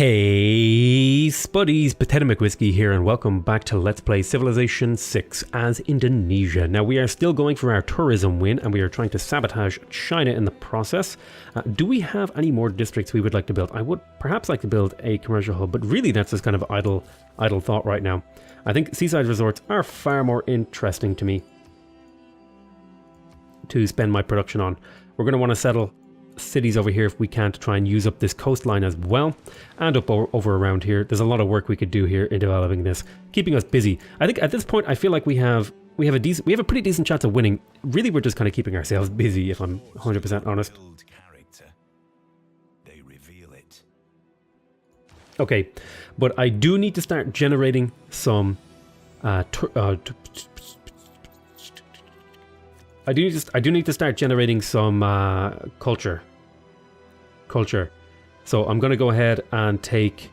Hey spuddies, PotatoMcWhiskey here and welcome back to Let's Play Civilization 6 as Indonesia. Now we are still going for our tourism win and we are trying to sabotage China in the process. Do we have any more districts we would like to build? I would perhaps like to build a commercial hub, but really that's just kind of idle thought right now. I think seaside resorts are far more interesting to me to spend my production on. We're going to want to settle cities over here if we can to try and use up this coastline as well, and up over around here. There's a lot of work we could do here in developing this, keeping us busy. I think at this point I feel like we have a pretty decent chance of winning. Really, we're just kind of keeping ourselves busy, if I'm 100% honest. Okay, but I do need to start generating some I do need to start generating some culture. So I'm going to go ahead and take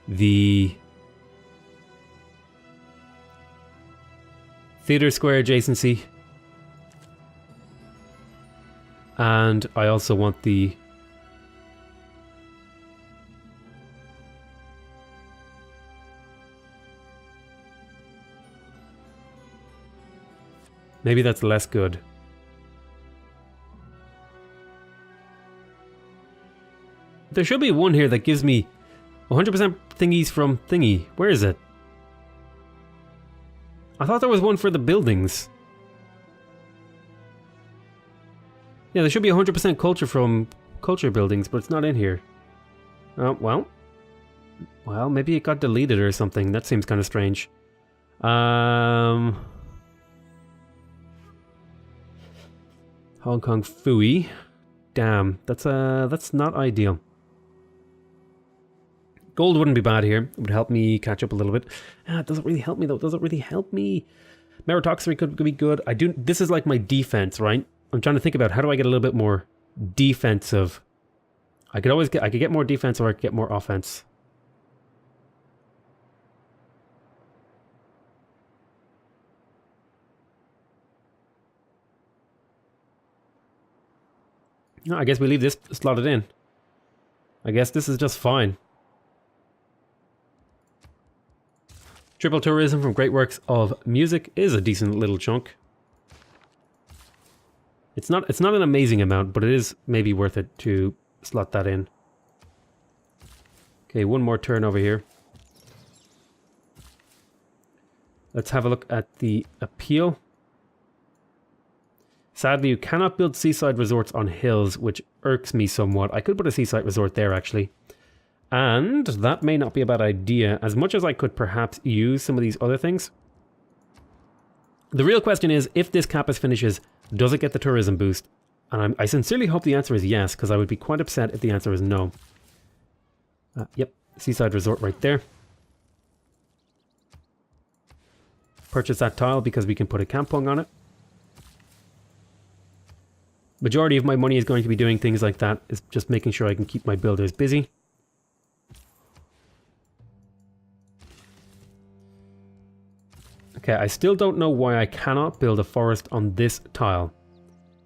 the theater square adjacency, and I also want the maybe that's less good. There should be one here that gives me 100% thingies from thingy. Where is it? I thought there was one for the buildings. Yeah, there should be 100% culture from culture buildings, but it's not in here. Well, maybe it got deleted or something. That seems kind of strange. Hong Kong Fooey. Damn, that's not ideal. Gold wouldn't be bad here. It would help me catch up a little bit. It doesn't really help me though. It doesn't really help me. Meritocracy could be good. This is like my defense, right? I'm trying to think about how do I get a little bit more defensive. I could get more defense or I could get more offense. No, I guess we leave this slotted in. I guess this is just fine. Triple tourism from great works of music is a decent little chunk. It's not an amazing amount, but it is maybe worth it to slot that in. Okay, one more turn over here. Let's have a look at the appeal. Sadly, you cannot build seaside resorts on hills, which irks me somewhat. I could put a seaside resort there, actually. And that may not be a bad idea, as much as I could perhaps use some of these other things. The real question is, if this campus finishes, does it get the tourism boost? And I sincerely hope the answer is yes, because I would be quite upset if the answer is no. Yep, seaside resort right there. Purchase that tile because we can put a kampung on it. Majority of my money is going to be doing things like that, is just making sure I can keep my builders busy. Okay, I still don't know why I cannot build a forest on this tile.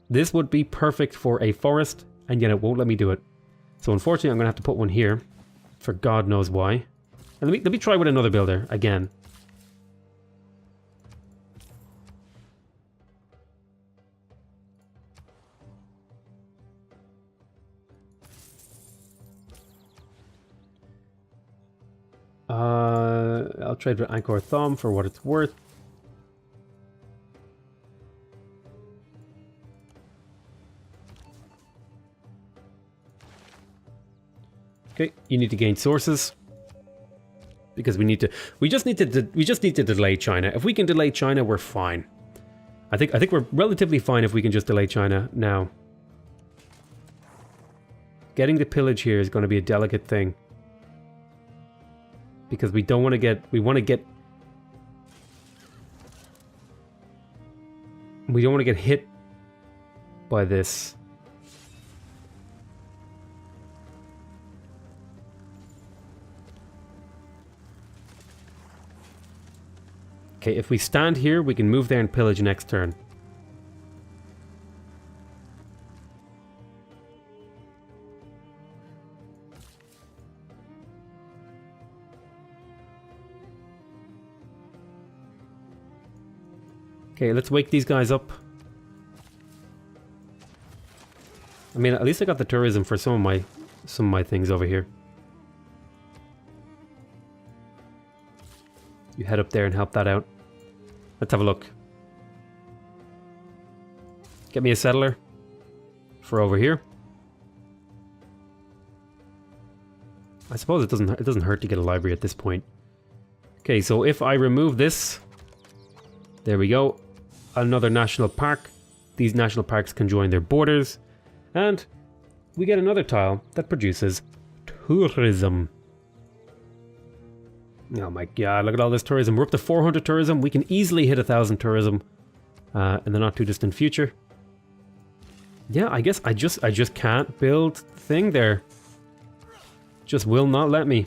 This would be perfect for a forest, and yet it won't let me do it. So unfortunately, I'm going to have to put one here, for God knows why. And let me try with another builder again. I'll trade with Angkor Thom for what it's worth. Okay, you need to gain sources because we just need to delay China. If we can delay China, we're fine. I think we're relatively fine if we can just delay China now. Getting the pillage here is going to be a delicate thing because we want to get hit by this. Okay, if we stand here, we can move there and pillage next turn. Okay, let's wake these guys up. I mean, at least I got the tourism for some of my things over here. You head up there and help that out. Let's have a look. Get me a settler for over here. I suppose it doesn't hurt to get a library at this point. Okay, so if I remove this, there we go. Another national park. These national parks can join their borders, and we get another tile that produces tourism. Oh my god, look at all this tourism. We're up to 400 tourism. We can easily hit 1,000 tourism in the not too distant future. Yeah, I guess I just can't build thing there. Just will not let me.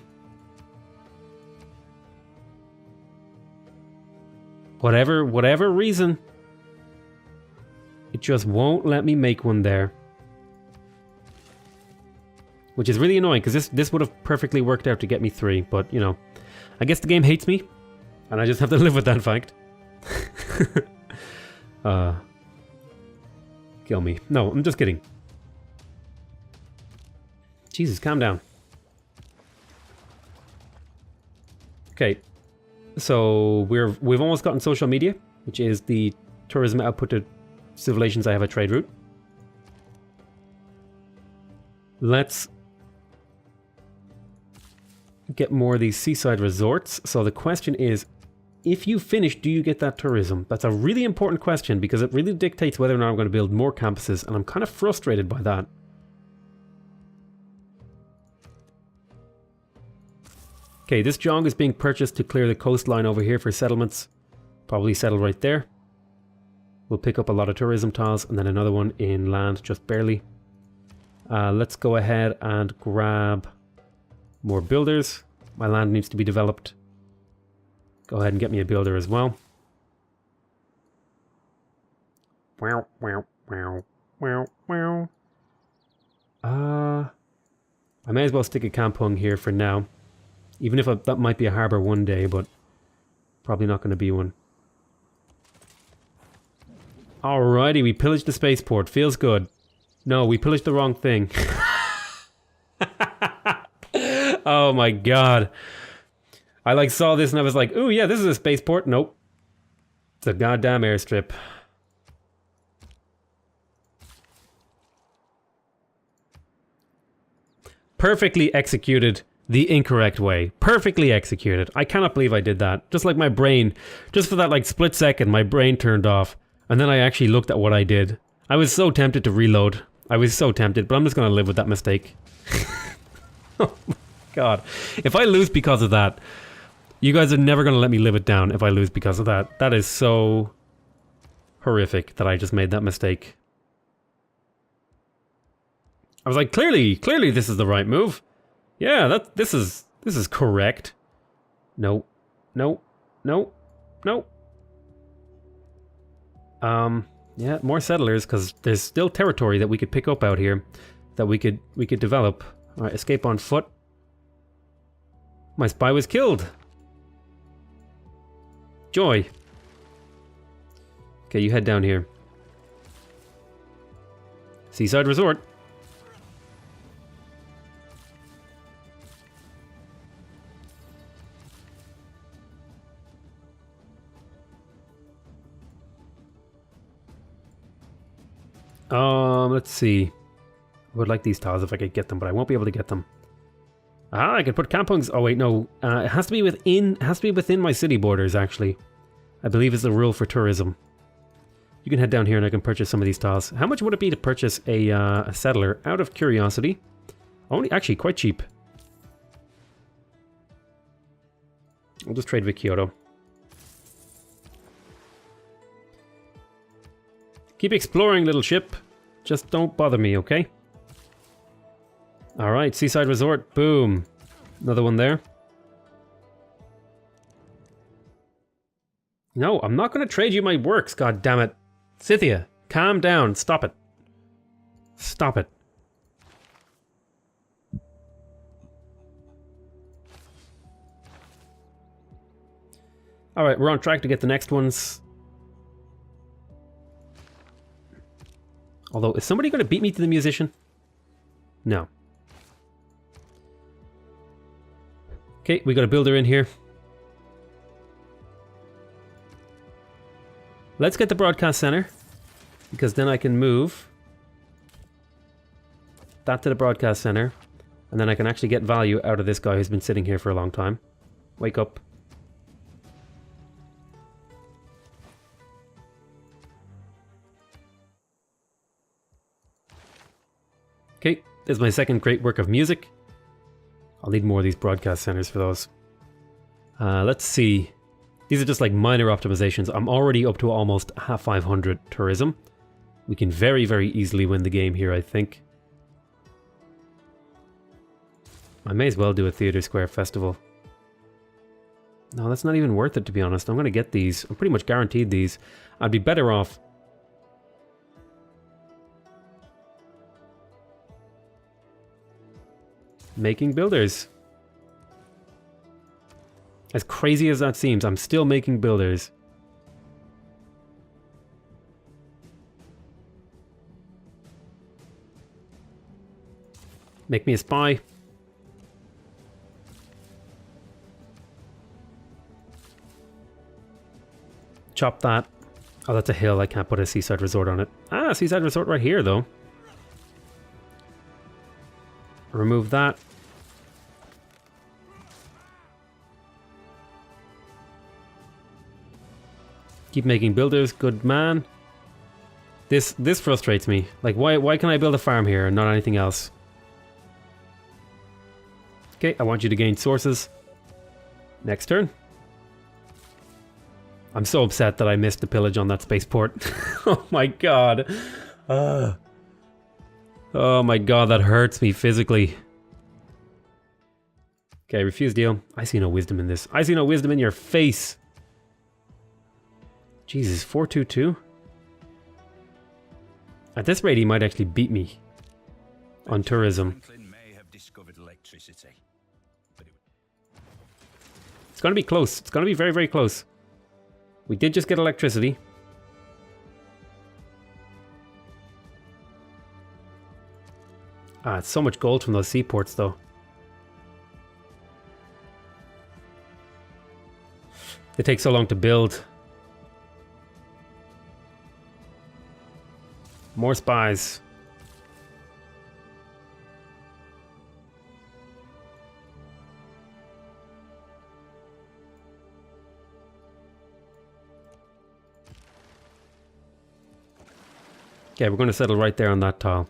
Whatever reason, it just won't let me make one there. Which is really annoying, because this would have perfectly worked out to get me 3, but, you know, I guess the game hates me, and I just have to live with that fact. Kill me. No, I'm just kidding. Jesus, calm down. Okay, so we've almost gotten social media, which is the tourism output to civilizations I have a trade route. Let's get more of these seaside resorts. So the question is, if you finish, do you get that tourism? That's a really important question because it really dictates whether or not I'm going to build more campuses, and I'm kind of frustrated by that. Okay, this jong is being purchased to clear the coastline over here for settlements. Probably settle right there. We'll pick up a lot of tourism tiles and then another one in land, just barely. Let's go ahead and grab more builders. My land needs to be developed. Go ahead and get me a builder as well. Wow, wow, wow, wow, wow. I may as well stick a Kampung here for now. Even if that might be a harbour one day, but probably not going to be one. Alrighty, we pillaged the spaceport. Feels good. No, we pillaged the wrong thing. Oh my god. I like saw this and I was like, ooh yeah, this is a spaceport. Nope. It's a goddamn airstrip. Perfectly executed the incorrect way. Perfectly executed. I cannot believe I did that. Just like my brain, just for that like split second, my brain turned off. And then I actually looked at what I did. I was so tempted to reload. I was so tempted, but I'm just going to live with that mistake. Oh my god. If I lose because of that, you guys are never going to let me live it down if I lose because of that. That is so horrific that I just made that mistake. I was like, clearly this is the right move. Yeah, this is correct. No. No. No. No. Yeah, more settlers, because there's still territory that we could pick up out here that we could develop. Alright, escape on foot. My spy was killed. Joy. Okay, you head down here. Seaside Resort. Let's see. I would like these tiles if I could get them, but I won't be able to get them. Ah, I could put Kampungs. Oh wait, no. It has to be within my city borders, actually. I believe is the rule for tourism. You can head down here and I can purchase some of these tiles. How much would it be to purchase a settler? Out of curiosity. Only, actually, quite cheap. I'll just trade with Kyoto. Keep exploring, little ship. Just don't bother me, okay? Alright, Seaside Resort. Boom. Another one there. No, I'm not going to trade you my works, god damn it. Scythia, calm down. Stop it. Stop it. Alright, we're on track to get the next ones. Although, is somebody going to beat me to the musician? No. Okay, we got a builder in here. Let's get the broadcast center, because then I can move that to the broadcast center, and then I can actually get value out of this guy who's been sitting here for a long time. Wake up. Okay, this is my second great work of music. I'll need more of these broadcast centers for those. Let's see. These are just like minor optimizations. I'm already up to almost 500 tourism. We can very, very easily win the game here, I think. I may as well do a Theatre Square Festival. No, that's not even worth it, to be honest. I'm going to get these. I'm pretty much guaranteed these. I'd be better off making builders. As crazy as that seems, I'm still making builders. Make me a spy. Chop that. Oh, that's a hill. I can't put a seaside resort on it. Ah, seaside resort right here, though. Remove that. Keep making builders, good man. This frustrates me. Like, why can I build a farm here and not anything else? Okay, I want you to gain sources. Next turn. I'm so upset that I missed the pillage on that spaceport. Oh my god. Oh my god, that hurts me physically. Okay, refuse deal. I see no wisdom in this. I see no wisdom in your face. Jesus, 422? At this rate, he might actually beat me on tourism. It's going to be close. It's going to be very, very close. We did just get electricity. Ah, it's so much gold from those seaports, though. They take so long to build. More spies. Okay, we're going to settle right there on that tile.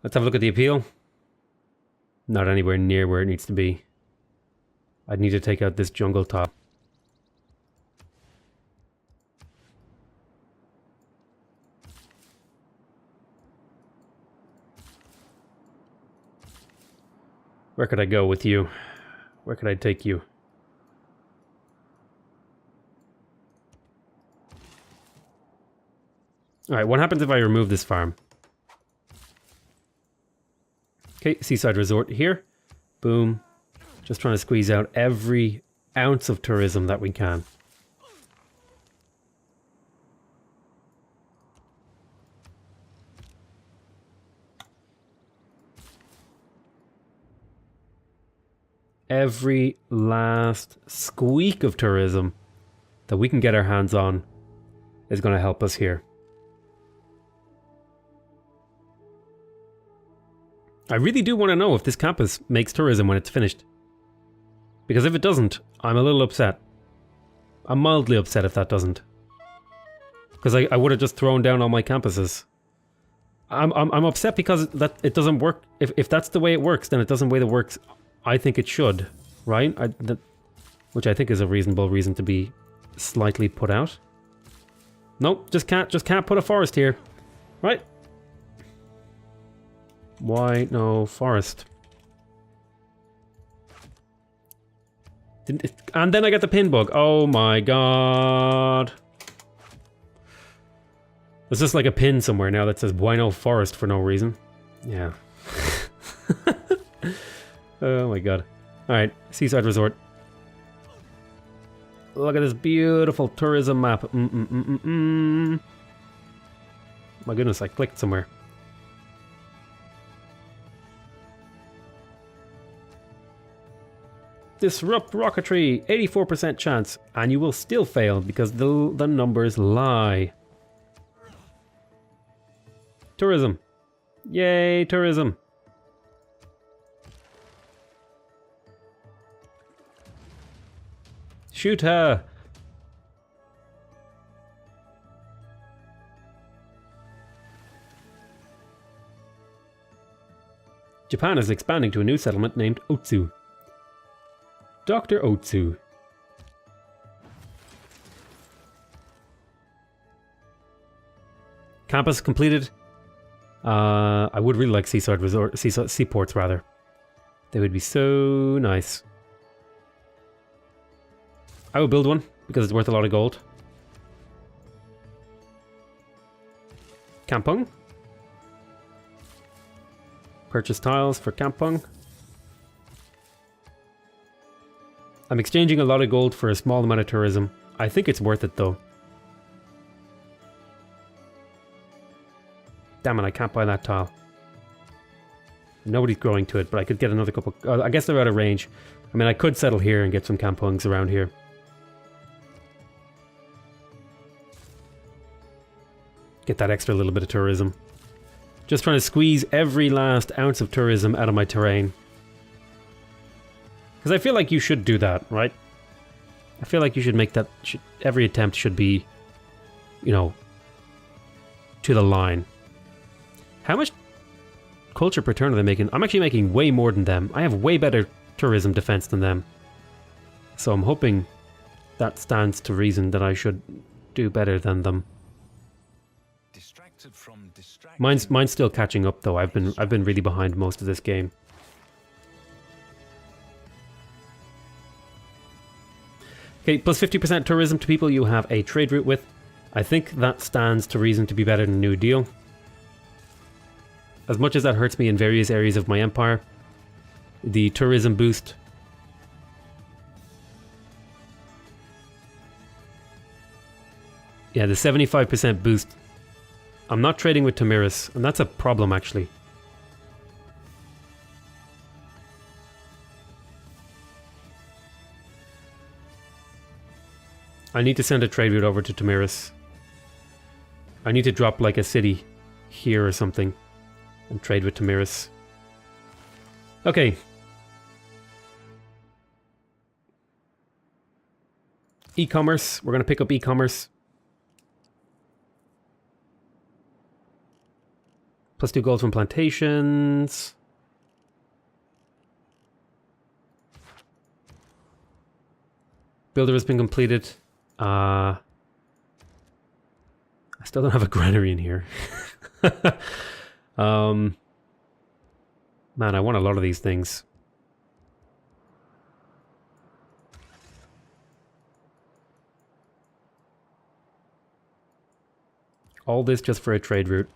Let's have a look at the appeal. Not anywhere near where it needs to be. I'd need to take out this jungle tile. Where could I go with you? Where could I take you? Alright, what happens if I remove this farm? Okay, seaside resort here. Boom. Just trying to squeeze out every ounce of tourism that we can. Every last squeak of tourism that we can get our hands on is going to help us here. I really do want to know if this campus makes tourism when it's finished. Because if it doesn't, I'm a little upset. I'm mildly upset if that doesn't. Because I would have just thrown down all my campuses. I'm upset because that it doesn't work. If that's the way it works, then it doesn't way that works. I think it should, right? Which I think is a reasonable reason to be slightly put out. Nope, just can't put a forest here, right? Why no forest? And then I got the pin bug. Oh my god. There's just like a pin somewhere now that says why no forest for no reason. Yeah. Oh my god. Alright, seaside resort. Look at this beautiful tourism map. My goodness, I clicked somewhere. Disrupt rocketry, 84% chance, and you will still fail because the numbers lie. Tourism. Yay, tourism. Shoot her. Japan is expanding to a new settlement named Otsu. Dr. Otsu. Campus completed. I would really like seaports rather. They would be so nice. I will build one because it's worth a lot of gold. Kampung. Purchase tiles for Kampung. I'm exchanging a lot of gold for a small amount of tourism. I think it's worth it though. Damn it, I can't buy that tile. Nobody's growing to it, but I could get another couple... I guess they're out of range. I mean, I could settle here and get some kampungs around here. Get that extra little bit of tourism. Just trying to squeeze every last ounce of tourism out of my terrain. Because I feel like you should do that, right? I feel like you should make that... every attempt should be, you know, to the line. How much culture per turn are they making? I'm actually making way more than them. I have way better tourism defense than them. So I'm hoping that stands to reason that I should do better than them. Mine's still catching up though. I've been really behind most of this game. Okay, plus 50% tourism to people you have a trade route with. I think that stands to reason to be better than New Deal. As much as that hurts me in various areas of my empire, the tourism boost. Yeah, the 75% boost. I'm not trading with Tamiris, and that's a problem actually. I need to send a trade route over to Tamiris. I need to drop like a city here or something and trade with Tamiris. Okay. E-commerce. We're going to pick up e-commerce. Plus 2 gold from plantations. Builder has been completed. I still don't have a granary in here. Man, I want a lot of these things. All this just for a trade route.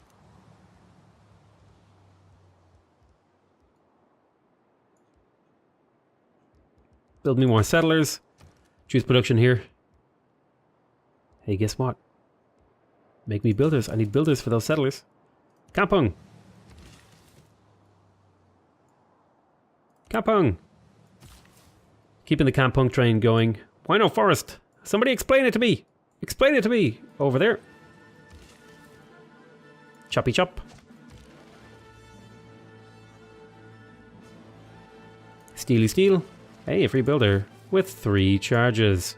Build me more settlers. Choose production here. Hey, guess what? Make me builders. I need builders for those settlers. Kampung! Kampung! Keeping the Kampung train going. Why no forest? Somebody explain it to me! Explain it to me! Over there. Choppy chop. Steely steel. Hey, a free builder with 3 charges.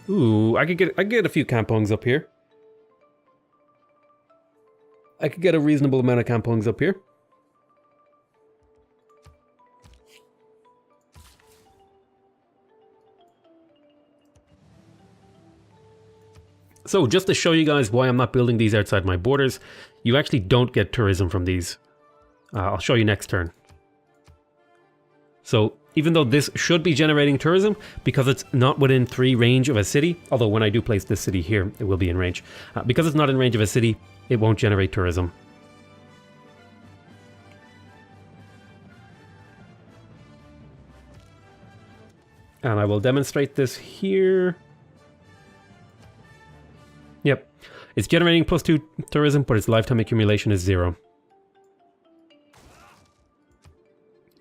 Ooh, I could get a few kampungs up here. I could get a reasonable amount of kampungs up here. So, just to show you guys why I'm not building these outside my borders, you actually don't get tourism from these. I'll show you next turn. So, even though this should be generating tourism, because it's not within 3 range of a city, although when I do place this city here, it will be in range. Because it's not in range of a city, it won't generate tourism. And I will demonstrate this here. Yep. It's generating +2 tourism, but its lifetime accumulation is 0.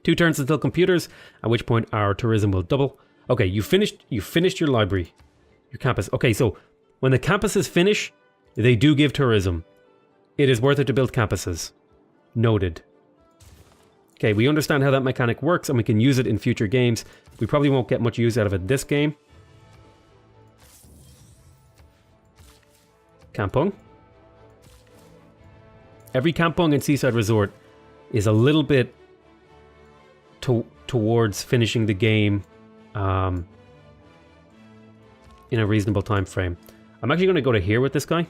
2 turns until computers, at which point our tourism will double. Okay, you finished your library. Your campus. Okay, so when the campuses finish, they do give tourism. It is worth it to build campuses. Noted. Okay, we understand how that mechanic works and we can use it in future games. We probably won't get much use out of it this game. Kampung. Every kampung and seaside resort is a little bit towards finishing the game in a reasonable time frame. I'm actually going to go to here with this guy.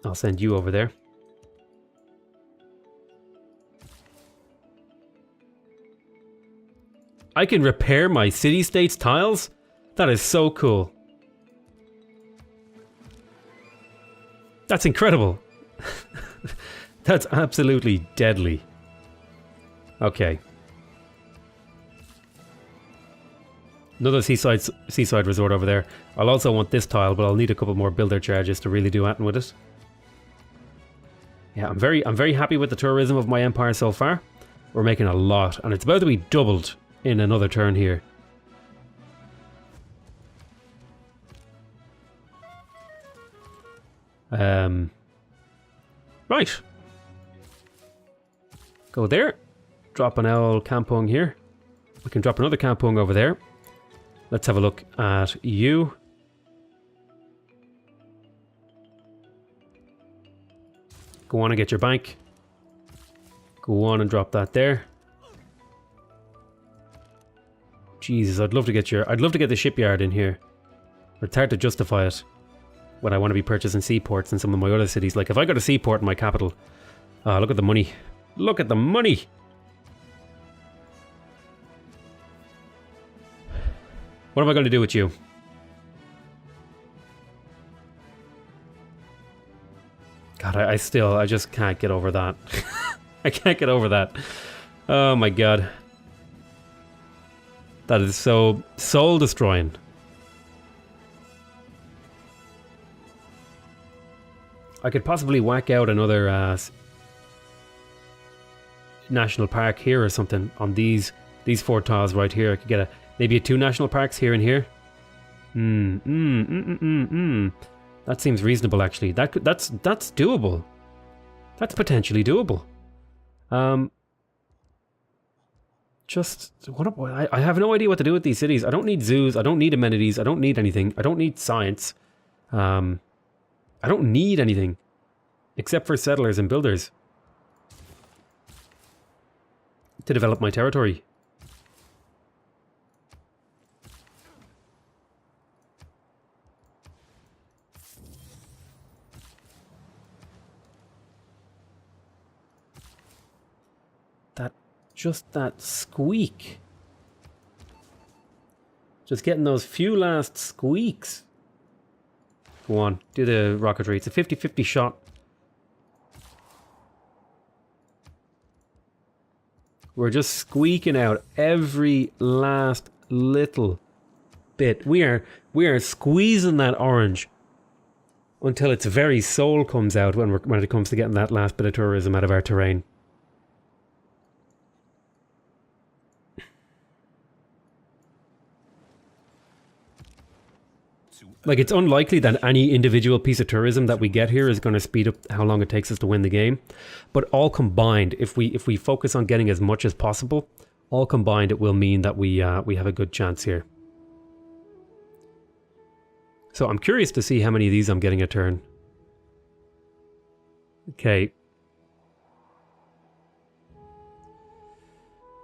I'll send you over there. I can repair my city-states tiles? That is so cool. That's incredible. That's absolutely deadly. Okay. Another seaside resort over there. I'll also want this tile, but I'll need a couple more builder charges to really do anything with it. Yeah, I'm very happy with the tourism of my empire so far. We're making a lot, and it's about to be doubled in another turn here. Right. Go there. Drop an owl kampung here. We can drop another kampung over there. Let's have a look at you. Go on and get your bank. Go on and drop that there. Jesus, I'd love to get the shipyard in here. But it's hard to justify it when I want to be purchasing seaports in some of my other cities. Like if I got a seaport in my capital, look at the money. Look at the money. What am I going to do with you? God, I just can't get over that. I can't get over that. Oh my god. That is so soul destroying. I could possibly whack out another national park here or something on these 4 tiles right here. I could get maybe 2 national parks here and here. That seems reasonable, actually. That's doable. That's potentially doable. I have no idea what to do with these cities. I don't need zoos. I don't need amenities. I don't need anything. I don't need science. I don't need anything except for settlers and builders to develop my territory. Just that squeak. Just getting those few last squeaks. Go on, do the rocketry. It's a 50-50 shot. We're just squeaking out every last little bit. We are squeezing that orange until its very soul comes out when it comes to getting that last bit of tourism out of our terrain. Like, it's unlikely that any individual piece of tourism that we get here is going to speed up how long it takes us to win the game. But all combined, if we focus on getting as much as possible, all combined, it will mean that we have a good chance here. So I'm curious to see how many of these I'm getting a turn. Okay.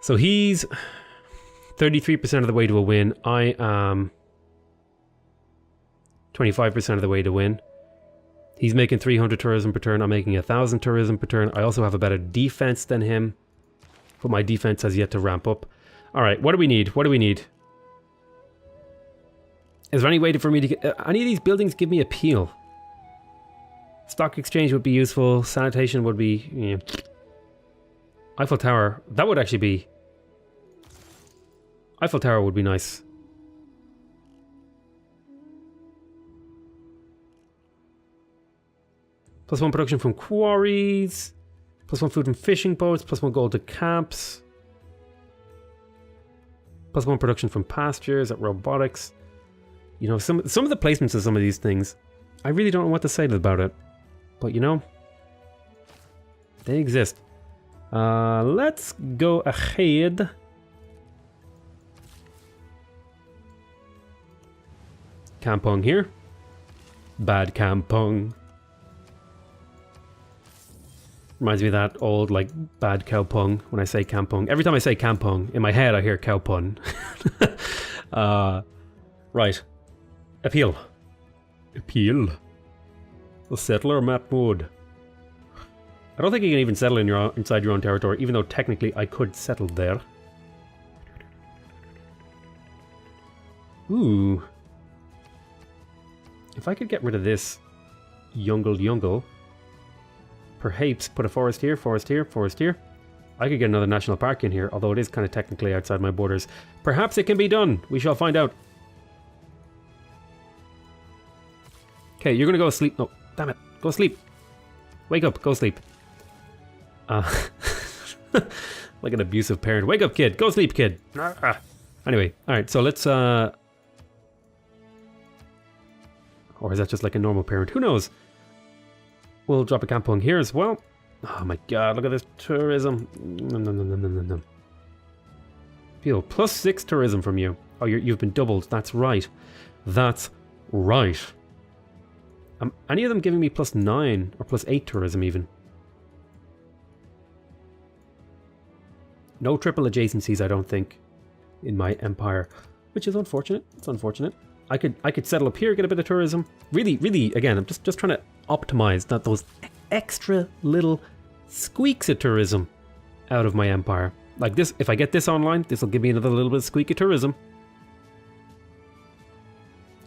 So he's 33% of the way to a win. I am 25% of the way to win. He's making 300 tourism per turn. I'm making 1,000 tourism per turn. I also have a better defense than him, but my defense has yet to ramp up. All right, what do we need? What do we need? Is there any way for me to get... any of these buildings give me appeal? Stock exchange would be useful. Sanitation would be... Yeah. Eiffel Tower. That would actually be... Eiffel Tower would be nice. +1 production from quarries. +1 food from fishing boats. +1 gold to camps. +1 production from pastures at robotics. You know, some of the placements of some of these things, I really don't know what to say about it. But you know, they exist. Let's go ahead. Kampong here. Bad Kampong. Reminds me of that old, like, bad Cowpung when I say Kampong. Every time I say Kampong, in my head I hear Cowpun. Right. Appeal. Appeal. The settler map mode. I don't think you can even settle in inside your own territory, even though technically I could settle there. Ooh. If I could get rid of this Yungle. Perhaps put a forest here, forest here, forest here. I could get another national park in here, although it is kind of technically outside my borders. Perhaps it can be done. We shall find out. Okay, you're gonna go sleep. No, damn it. Go sleep. Wake up, go sleep. Like an abusive parent. Wake up, kid. Go sleep, kid. Anyway, alright, so let's... Or is that just like a normal parent? Who knows? We'll drop a kampong here as well. Oh my god, look at this tourism. No. Peel, +6 tourism from you. Oh, you've been doubled. That's right. That's right. Any of them giving me +9 or +8 tourism even? No triple adjacencies, I don't think, in my empire, which is unfortunate. It's unfortunate. I could settle up here, get a bit of tourism. Really, again, I'm just trying to optimize those extra little squeaks of tourism out of my empire. Like this, if I get this online, this will give me another little bit of squeak of tourism.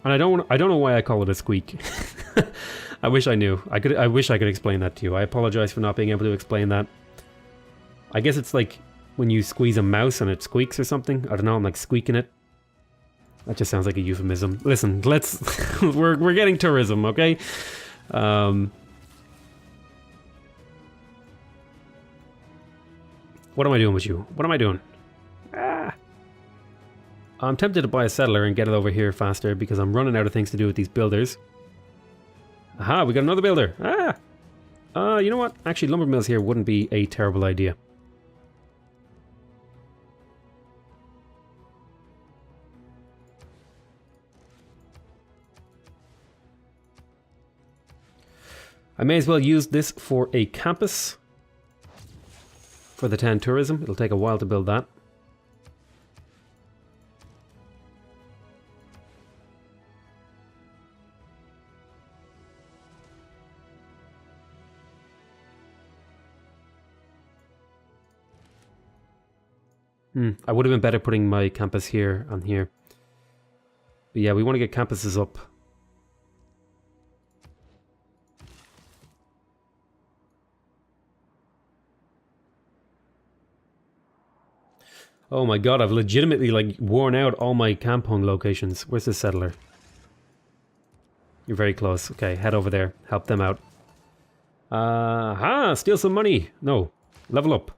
And I don't know why I call it a squeak. I wish I knew. I wish I could explain that to you. I apologize for not being able to explain that. I guess it's like when you squeeze a mouse and it squeaks or something. I don't know, I'm like squeaking it. That just sounds like a euphemism. Listen, let's... we're getting tourism, okay? What am I doing with you? What am I doing? I'm tempted to buy a settler and get it over here faster because I'm running out of things to do with these builders. Aha, we got another builder. You know what? Actually, lumber mills here wouldn't be a terrible idea. I may as well use this for a campus for the 10 tourism. It'll take a while to build that. I would have been better putting my campus here and here. But yeah, we want to get campuses up. Oh my god, I've legitimately like worn out all my kampong locations. Where's the settler? You're very close. Okay, head over there. Help them out. Steal some money. No, level up.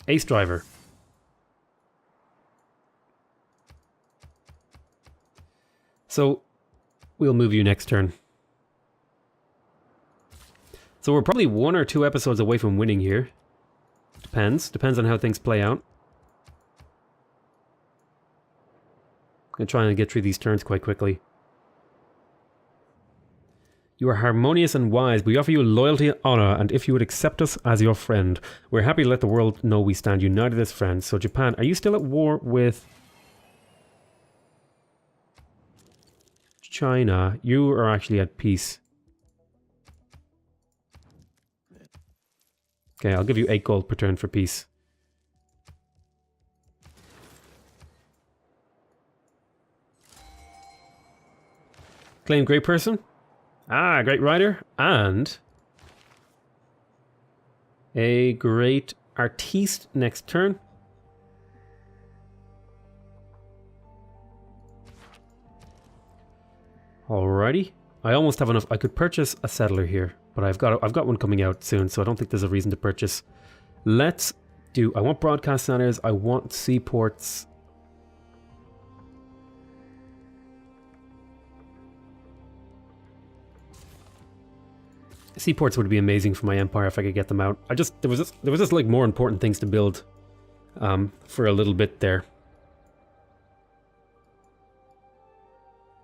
Ace driver. So, we'll move you next turn. So we're probably 1 or 2 episodes away from winning here. Depends on how things play out. I'm gonna try and get through these turns quite quickly. You are harmonious and wise. We offer you loyalty and honor, and if you would accept us as your friend, we're happy to let the world know we stand united as friends. So Japan, are you still at war with China? You are actually at peace. Okay, I'll give you 8 gold per turn for peace. Claim great person. Ah, great rider. And a great artiste next turn. Alrighty. I almost have enough. I could purchase a settler here, but I've got one coming out soon, so I don't think there's a reason to purchase. Let's do... I want broadcast centers. I want seaports. Seaports would be amazing for my empire if I could get them out. There was just like more important things to build for a little bit there.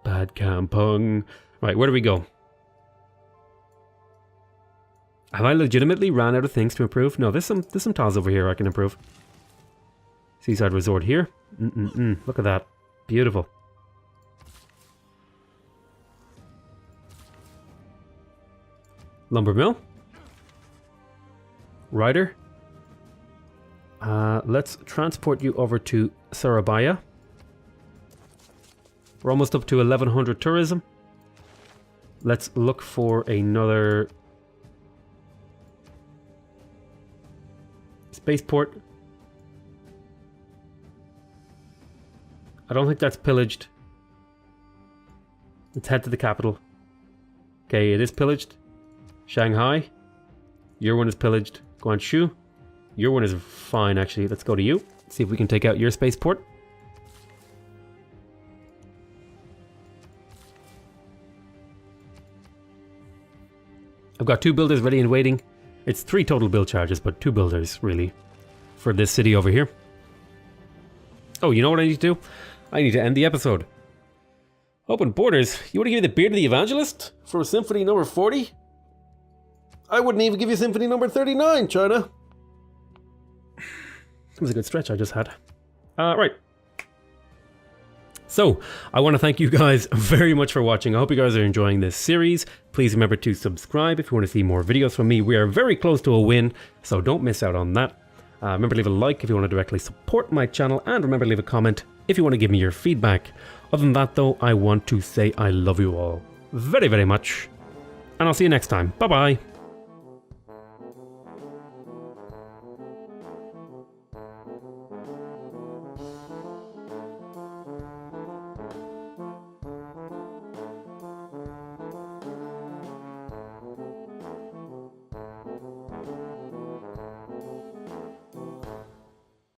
Bad Kampung. Right, where do we go? Have I legitimately ran out of things to improve? No, there's some tiles over here I can improve. Seaside resort here. Look at that. Beautiful. Lumber mill. Rider. Let's transport you over to Surabaya. We're almost up to 1100 tourism. Let's look for another spaceport. I don't think that's pillaged. Let's head to the capital. Okay, it is pillaged. Shanghai. Your one is pillaged. Guangzhou. Your one is fine, actually. Let's go to you. See if we can take out your spaceport. I've got 2 builders ready and waiting. It's 3 total build charges, but 2 builders, really, for this city over here. Oh, you know what I need to do? I need to end the episode. Open borders? You want to give me the Beard of the Evangelist for Symphony number 40? I wouldn't even give you Symphony number 39, China. That was a good stretch I just had. Right. So, I want to thank you guys very much for watching. I hope you guys are enjoying this series. Please remember to subscribe if you want to see more videos from me. We are very close to a win, so don't miss out on that. Remember to leave a like if you want to directly support my channel, and remember to leave a comment if you want to give me your feedback. Other than that though, I want to say I love you all very, very much, and I'll see you next time. Bye bye.